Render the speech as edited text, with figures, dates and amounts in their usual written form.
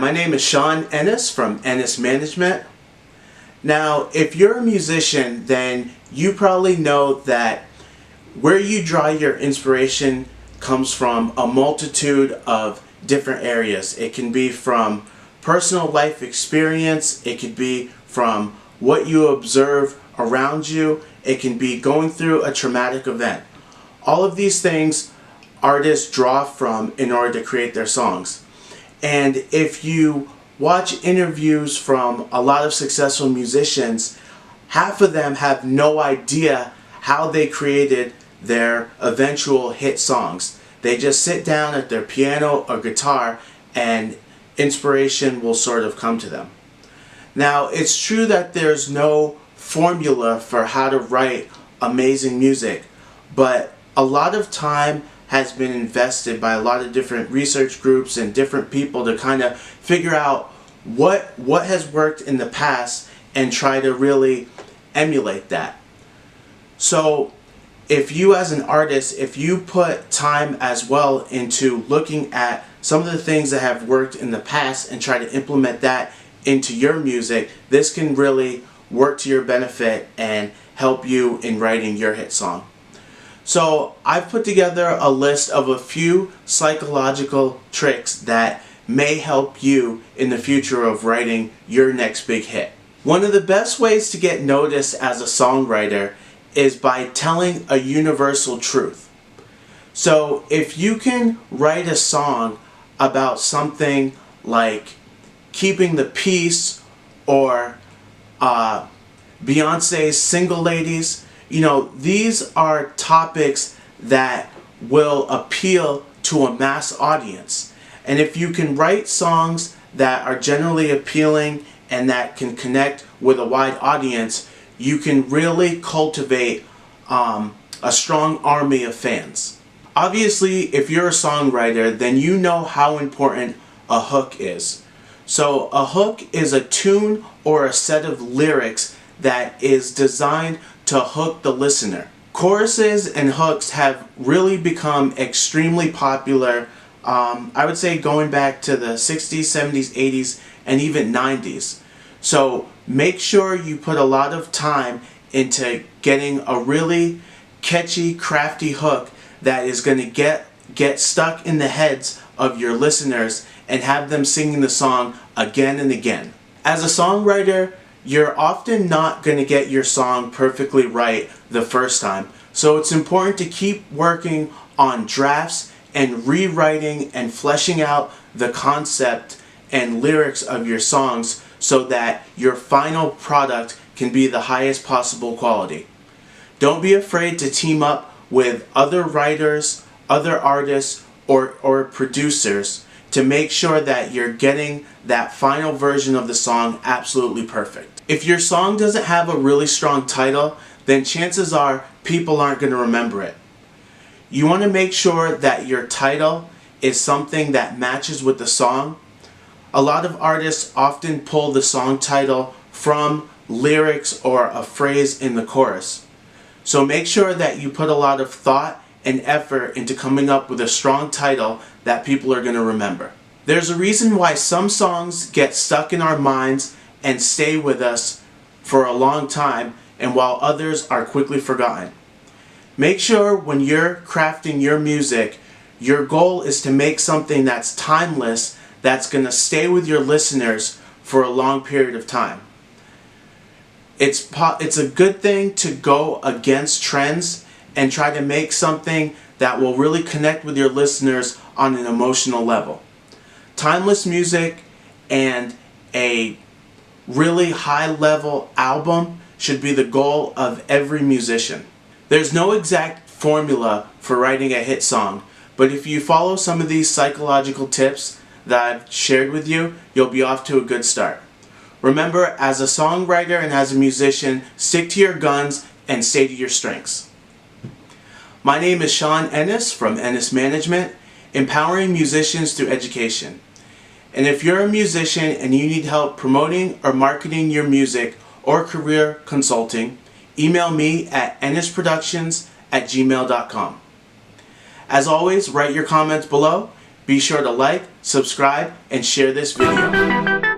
My name is Sean Ennis from Ennis Management. Now, if you're a musician, then you probably know that where you draw your inspiration comes from a multitude of different areas. It can be from personal life experience, it could be from what you observe around you, it can be going through a traumatic event. All of these things artists draw from in order to create their songs. And if you watch interviews from a lot of successful musicians, half of them have no idea how they created their eventual hit songs. They just sit down at their piano or guitar and inspiration will sort of come to them. Now, it's true that there's no formula for how to write amazing music, but a lot of time has been invested by a lot of different research groups and different people to kind of figure out what has worked in the past and try to really emulate that. So if you as an artist, if you put time as well into looking at some of the things that have worked in the past and try to implement that into your music, this can really work to your benefit and help you in writing your hit song. So I've put together a list of a few psychological tricks that may help you in the future of writing your next big hit. One of the best ways to get noticed as a songwriter is by telling a universal truth. So if you can write a song about something like keeping the peace or Beyonce's Single Ladies, you know, these are topics that will appeal to a mass audience. And if you can write songs that are generally appealing and that can connect with a wide audience, you can really cultivate a strong army of fans. Obviously, if you're a songwriter, then you know how important a hook is. So a hook is a tune or a set of lyrics that is designed to hook the listener. Choruses and hooks have really become extremely popular, I would say going back to the 60s, 70s, 80s, and even 90s. So make sure you put a lot of time into getting a really catchy, crafty hook that is going to get stuck in the heads of your listeners and have them singing the song again and again. As a songwriter, you're often not going to get your song perfectly right the first time. So it's important to keep working on drafts and rewriting and fleshing out the concept and lyrics of your songs so that your final product can be the highest possible quality. Don't be afraid to team up with other writers, other artists, or producers to make sure that you're getting that final version of the song absolutely perfect. If your song doesn't have a really strong title, then chances are people aren't going to remember it. You want to make sure that your title is something that matches with the song. A lot of artists often pull the song title from lyrics or a phrase in the chorus. So make sure that you put a lot of thought and effort into coming up with a strong title that people are going to remember. There's a reason why some songs get stuck in our minds and stay with us for a long time, and while others are quickly forgotten. Make sure when you're crafting your music, your goal is to make something that's timeless, that's going to stay with your listeners for a long period of time. It's a good thing to go against trends and try to make something that will really connect with your listeners on an emotional level. Timeless music and a really high-level album should be the goal of every musician. There's no exact formula for writing a hit song, but if you follow some of these psychological tips that I've shared with you, you'll be off to a good start. Remember, as a songwriter and as a musician, stick to your guns and stay to your strengths. My name is Sean Ennis from Ennis Management, empowering musicians through education. And if you're a musician and you need help promoting or marketing your music or career consulting, email me at ennisproductions@gmail.com. As always, write your comments below. Be sure to like, subscribe, and share this video.